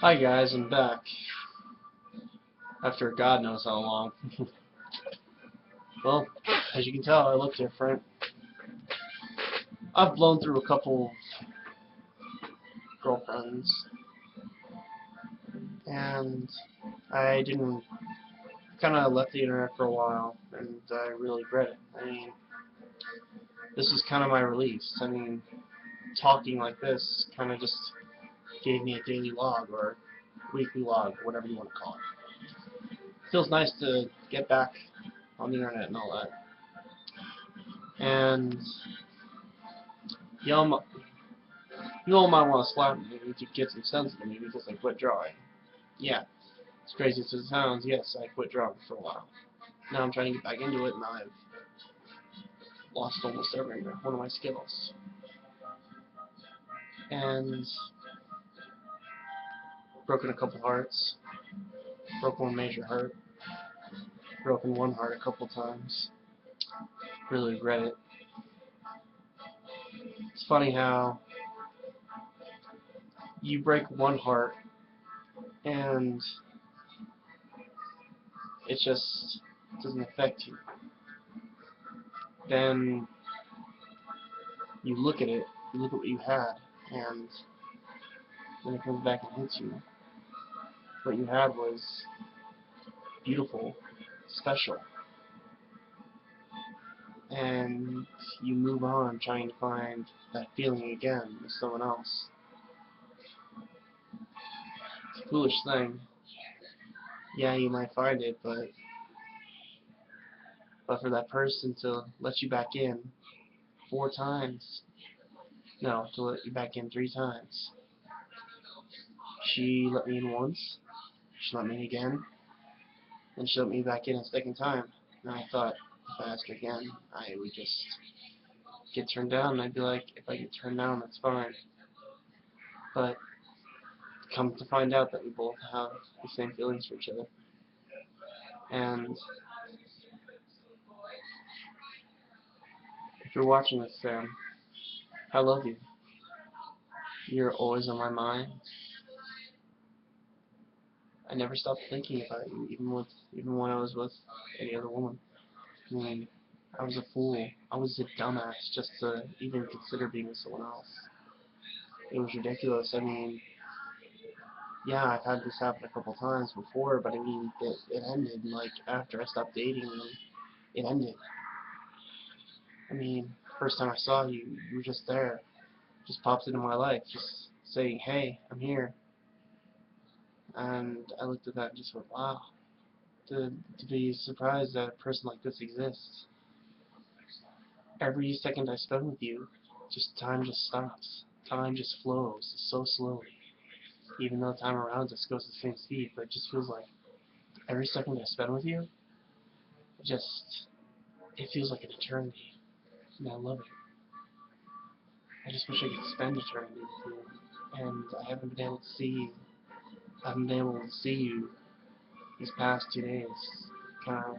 Hi guys, I'm back. After God knows how long. Well, as you can tell, I look different. I've blown through a couple girlfriends, and I didn't kind of left the internet for a while, and I really regret it. I mean, this is kind of my release. I mean, talking like this kind of just gave me a daily log or weekly log, whatever you want to call it. Feels nice to get back on the internet and all that. And y'all, you all might want to slap me to get some sense of me because I quit drawing. Yeah, as crazy as it sounds, yes, I quit drawing for a while. Now I'm trying to get back into it, and I've lost almost every one of my skills. And broken a couple hearts, broke one major heart, broken one heart a couple times. Really regret it. It's funny how you break one heart and it just doesn't affect you. Then you look at it, you look at what you had, and then it comes back and hits you. What you had was beautiful, special, and you move on trying to find that feeling again with someone else. It's a foolish thing. Yeah, you might find it, but for that person to let you back in 4 times, no, to let you back in 3 times. She let me in once, she let me in again, and she let me back in a second time. And I thought, if I asked her again, I would just get turned down, and I'd be like, if I get turned down, that's fine. But come to find out that we both have the same feelings for each other. And if you're watching this, Sam, I love you. You're always on my mind. I never stopped thinking about you, even when I was with any other woman. I mean, I was a fool. I was a dumbass just to even consider being with someone else. It was ridiculous. I mean, yeah, I've had this happen a couple times before, but I mean, it ended, like, after I stopped dating them, it ended. I mean, first time I saw you, you were just there. Just popped into my life, just saying, hey, I'm here. And I looked at that and just went, wow, to be surprised that a person like this exists. Every second I spend with you, just time just stops. Time just flows so slowly. Even though time around us goes at the same speed, but it just feels like every second I spend with you, it feels like an eternity. And I love it. I just wish I could spend eternity with you. And I haven't been able to see you. I haven't been able to see you these past 2 days. Kind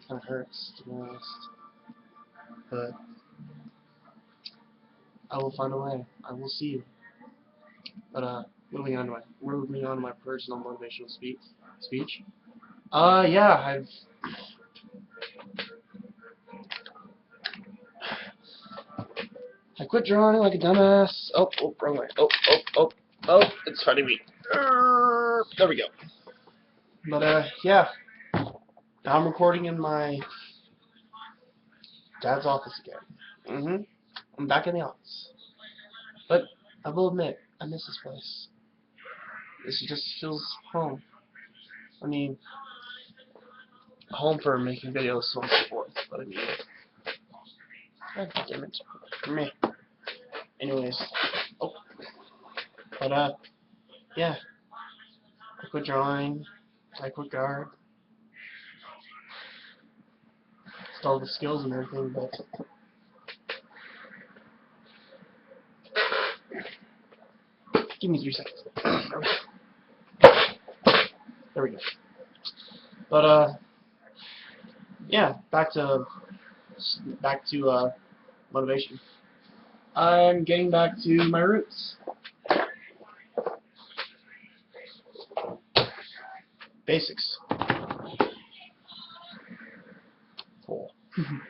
of hurts, to be honest. But I will find a way. I will see you. But moving on to my personal motivational speech. Yeah, I quit drawing like a dumbass. Oh, wrong way. Oh, it's fighting me. There we go. But yeah, now I'm recording in my dad's office again. I'm back in the office. But I will admit, I miss this place. This just feels home. I mean, home for making videos, so on and so forth. But I mean, God damn it, for me. Anyways, but yeah, I quit drawing. I quit guard. Still the skills and everything, but give me 3 seconds. There we go. But yeah, back to motivation. I'm getting back to my roots. Basics. Cool.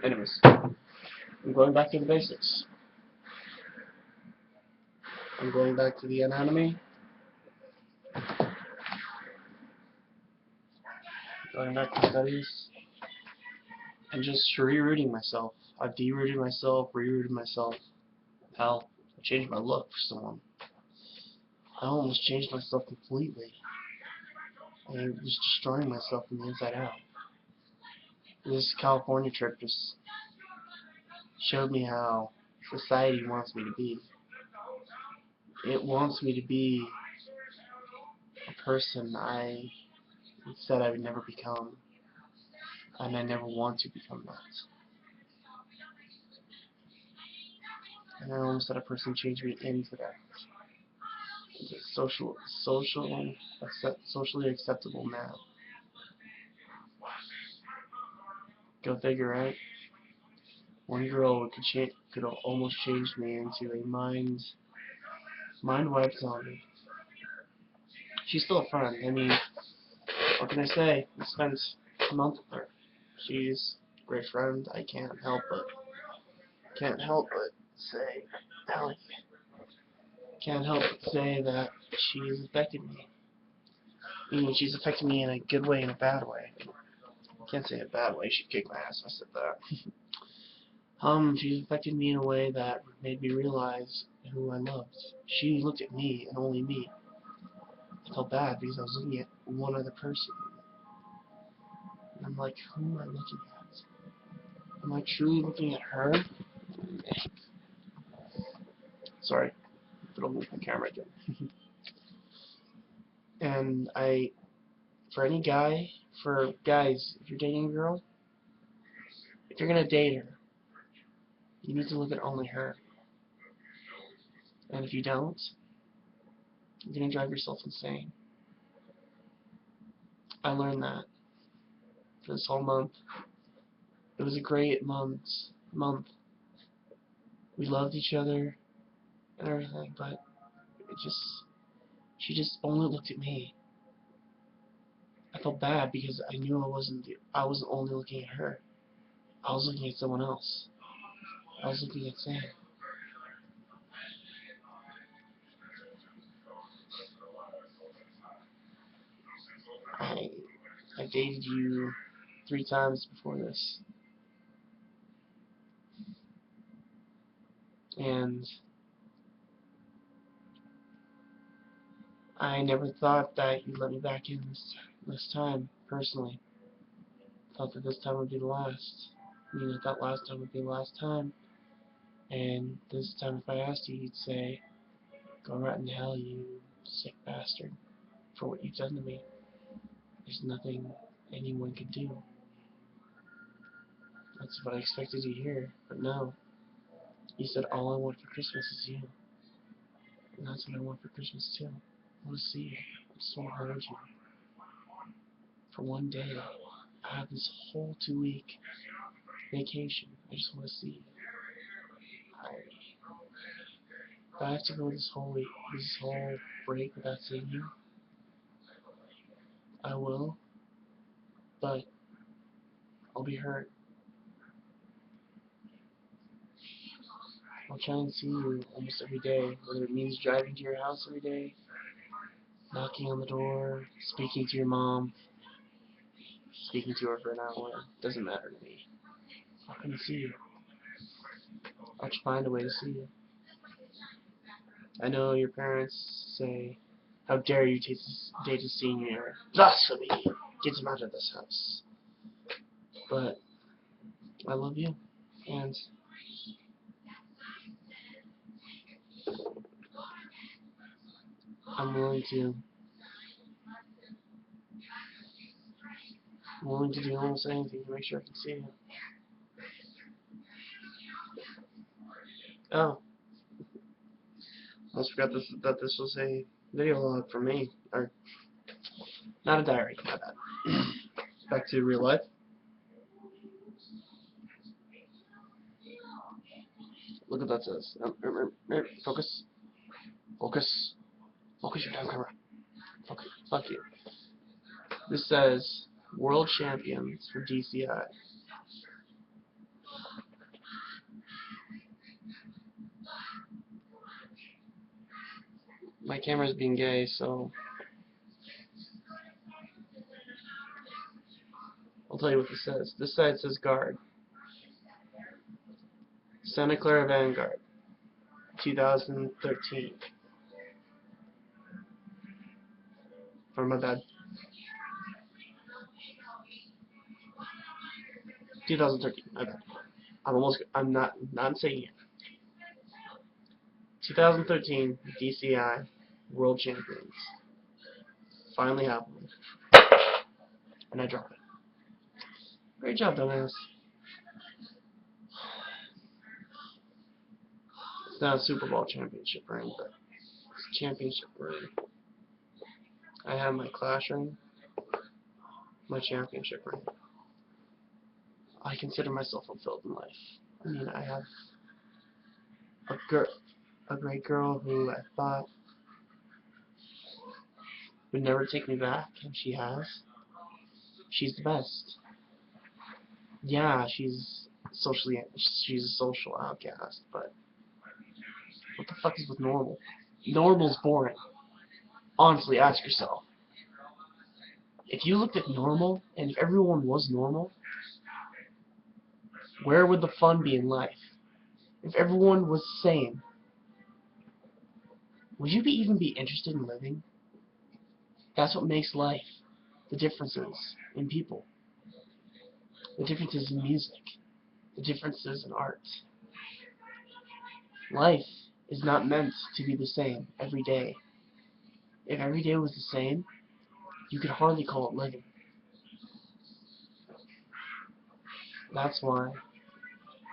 Anyways, I'm going back to the basics. I'm going back to the anatomy. Going back to studies. And just rerouting myself. I've derooted myself, rerouted myself. Hell, I changed my look for someone. I almost changed myself completely. I was destroying myself from the inside out. This California trip just showed me how society wants me to be. It wants me to be a person I said I would never become, and I never want to become that. And I almost had a person change me into that. It's a socially acceptable man. Go figure, right? One girl could almost change me into a mind wiped zombie. She's still a friend. I mean, what can I say? I spent a month with her. She's a great friend. I can't help but say, Alec, can't help but say that she's affected me. I mean, she's affected me in a good way and a bad way. Can't say a bad way. She kicked my ass. I said that. She's affected me in a way that made me realize who I loved. She looked at me and only me. I felt bad because I was looking at one other person. And I'm like, who am I looking at? Am I truly looking at her? Sorry, if it'll move my camera again. And for guys, if you're dating a girl, if you're gonna date her, you need to look at only her. And if you don't, you're gonna drive yourself insane. I learned that for this whole month. It was a great month. We loved each other and everything, but she just only looked at me. I felt bad because I knew I wasn't only looking at her. I was looking at someone else. I was looking at Sam. I dated you 3 times before this. And I never thought that you'd let me back in this time, personally. I thought that this time would be the last. I mean, I thought last time would be the last time. And this time if I asked you, you'd say, go right in hell, you sick bastard, for what you've done to me. There's nothing anyone could do. That's what I expected to hear, but no. You said all I want for Christmas is you. And that's what I want for Christmas too. I want to see you. I just want to hold you. For one day. I have this whole 2-week vacation. I just want to see you. If I have to go this whole break without seeing you, I will. But I'll be hurt. I'll try and see you almost every day, whether it means driving to your house every day, knocking on the door, speaking to your mom, speaking to her for an hour. Doesn't matter to me. I'll come and see you. I'll find a way to see you. I know your parents say, how dare you date a senior? Blasphemy! Get him out of this house. But I love you, and I'm willing to do almost anything to make sure I can see you. Oh, almost forgot that this was a video log for me, or not a diary. My bad. Back to real life. Look what that says. Focus. Focus. Focus your damn camera. Focus. Fuck you. This says World Champions for DCI. My camera's being gay, so I'll tell you what this says. This side says guard. Santa Clara Vanguard, 2013. Or my bad. 2013. My bad. I'm not saying it. 2013 DCI World Champions. Finally have one. And I drop it. Great job, dumbass. It's not a Super Bowl championship ring, but it's a championship ring. I have my Clash ring, my championship ring. I consider myself fulfilled in life. I mean, I have a great girl who I thought would never take me back, and she has. She's the best. Yeah, she's a social outcast, but what the fuck is with normal? Normal's boring. Honestly, ask yourself. If you looked at normal, and if everyone was normal, where would the fun be in life? If everyone was sane, would you even be interested in living? That's what makes life. The differences in people. The differences in music. The differences in art. Life is not meant to be the same every day. If every day was the same, you could hardly call it living. That's why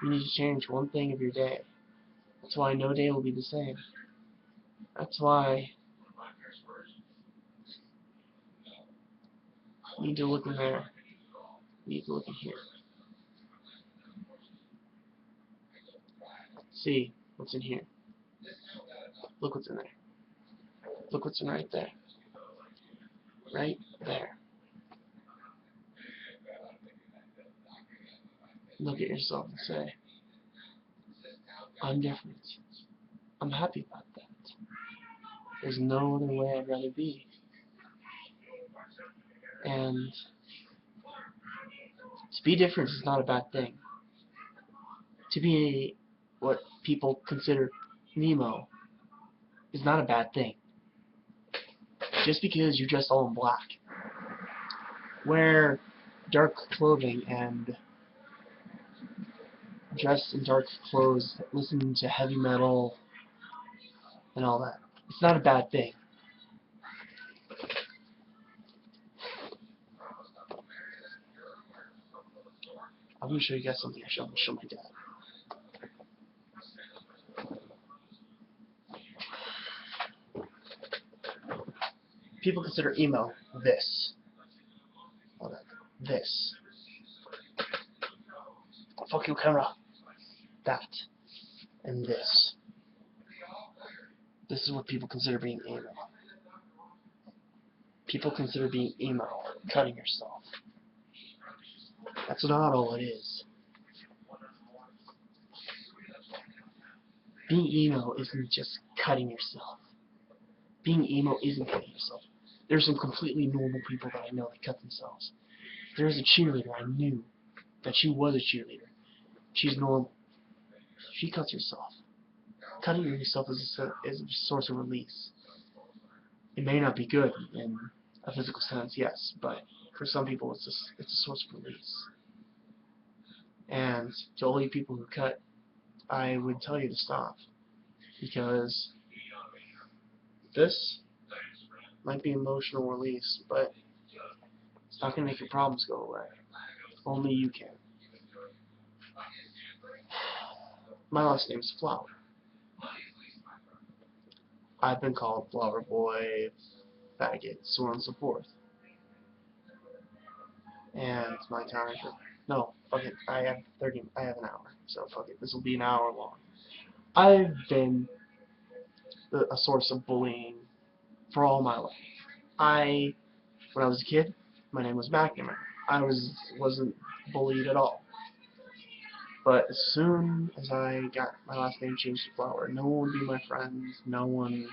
you need to change one thing of your day. That's why no day will be the same. That's why you need to look in there. You need to look in here. See what's in here. Look what's in there. Look what's in right there. Right there. Look at yourself and say, I'm different. I'm happy about that. There's no other way I'd rather be. And to be different is not a bad thing. To be what people consider Nemo is not a bad thing. Just because you dress all in black, wear dark clothing and dress in dark clothes, listen to heavy metal and all that. It's not a bad thing. I'm going to show you guys something I'm going to show my dad. People consider emo this. This. Fuck you, camera. That. And this. This is what people consider being emo. People consider being emo cutting yourself. That's not all it is. Being emo isn't just cutting yourself. Being emo isn't cutting yourself. There's some completely normal people that I know that cut themselves. There's a cheerleader I knew that she was a cheerleader. She's normal. She cuts herself. Cutting yourself is a source of release. It may not be good in a physical sense, yes, but for some people it's a source of release. And to all you people who cut, I would tell you to stop, because this might be emotional release, but it's not going to make your problems go away. Only you can. My last name is Flower. I've been called Flower Boy, faggot, so on and so forth. And it's my time to... No, fuck it. I have an hour, so fuck it. This will be an hour long. I've been a source of bullying for all my life. When I was a kid, My name was McNamara. I wasn't bullied at all. But as soon as I got my last name changed to Flower, no one would be my friend. No one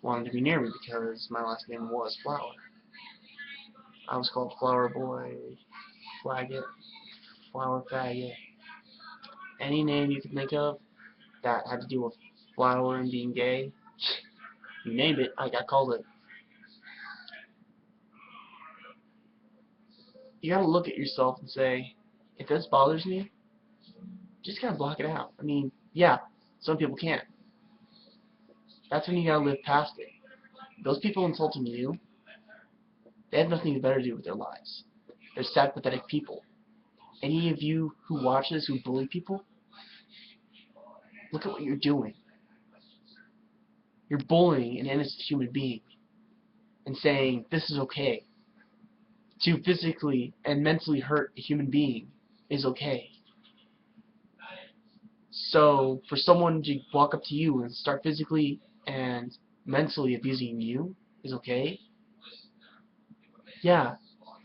wanted to be near me because my last name was Flower. I was called Flower Boy, Flaggot, Flower Faggot. Any name you could think of that had to do with flower and being gay, you name it, I got called it. You gotta look at yourself and say, if this bothers me, just gotta block it out. I mean, yeah, some people can't. That's when you gotta live past it. Those people insulting you, they have nothing better to do with their lives. They're sad, pathetic people. Any of you who watch this who bully people, look at what you're doing. You're bullying an innocent human being and saying this is okay. To physically and mentally hurt a human being is okay. So for someone to walk up to you and start physically and mentally abusing you is okay. Yeah,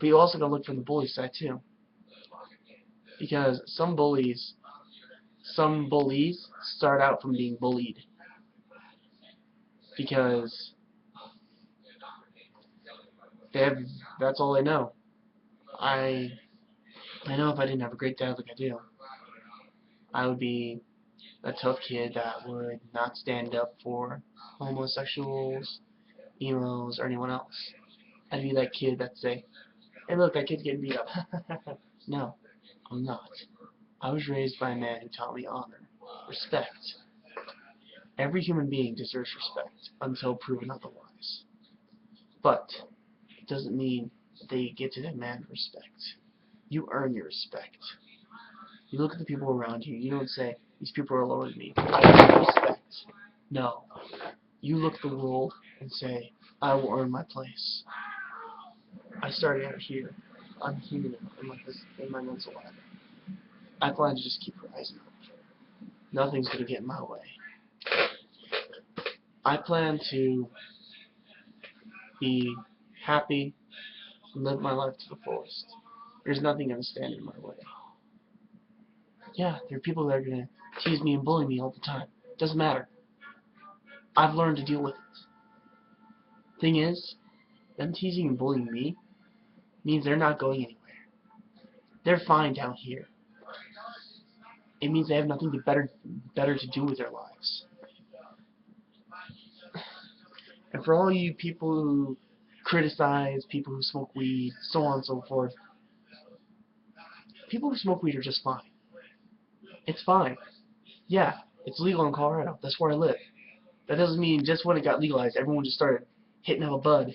but you also gotta look from the bully side too, because some bullies start out from being bullied because that's all they know. I know if I didn't have a great dad like I do, I would be a tough kid that would not stand up for homosexuals, emos, or anyone else. I'd be that kid that'd say, hey look, that kid's getting beat up. No, I'm not. I was raised by a man who taught me honor, respect. Every human being deserves respect until proven otherwise. But it doesn't mean they get to demand respect. You earn your respect. You look at the people around you, you don't say, these people are lower than me, I earn respect. No. You look at the world and say, I will earn my place. I started out here. I'm human in my mental life. I plan to just keep rising up. Nothing's going to get in my way. I plan to be happy and live my life to the fullest. There's nothing going to stand in my way. Yeah, there are people that are going to tease me and bully me all the time. Doesn't matter. I've learned to deal with it. Thing is, them teasing and bullying me means they're not going anywhere. They're fine down here. It means they have nothing better to do with their lives. And for all you people who criticize people who smoke weed, so on and so forth, people who smoke weed are just fine. It's fine. Yeah, it's legal in Colorado. That's where I live. That doesn't mean just when it got legalized, everyone just started hitting up a bud.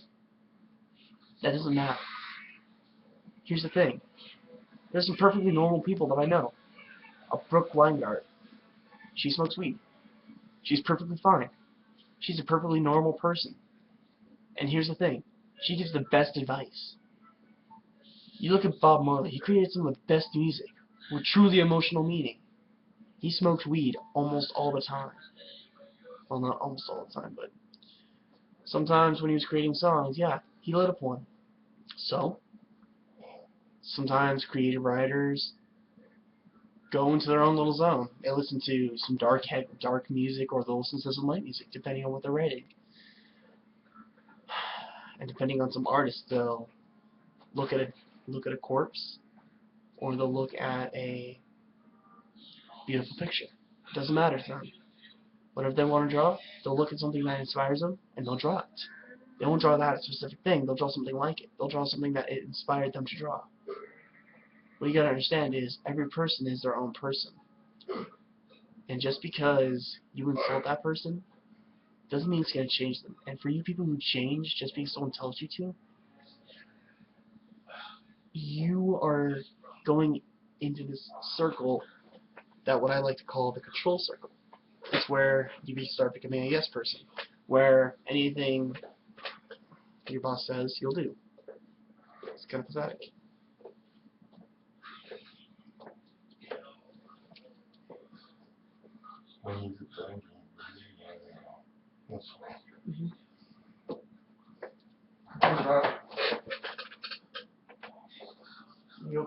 That doesn't matter. Here's the thing. There's some perfectly normal people that I know. Brooke Weingart. She smokes weed. She's perfectly fine. She's a perfectly normal person. And here's the thing. She gives the best advice. You look at Bob Marley. He created some of the best music with truly emotional meaning. He smoked weed almost all the time. Well, not almost all the time, but sometimes when he was creating songs, yeah, he lit up one. So, sometimes creative writers go into their own little zone. They listen to some dark music, or they'll listen to some light music, depending on what they're writing. And depending on some artists, they'll look at a corpse, or they'll look at a beautiful picture. It doesn't matter to them. Whatever they want to draw, they'll look at something that inspires them, and they'll draw it. They won't draw that specific thing. They'll draw something like it. They'll draw something that it inspired them to draw. What you gotta understand is every person is their own person. And just because you insult that person doesn't mean it's gonna change them. And for you people who change just because someone tells you to, you are going into this circle that what I like to call the control circle. It's where you start becoming a yes person, where anything your boss says, you'll do. It's kind of pathetic.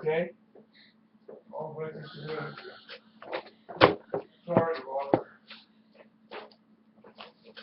okay? All witnesses. Sorry.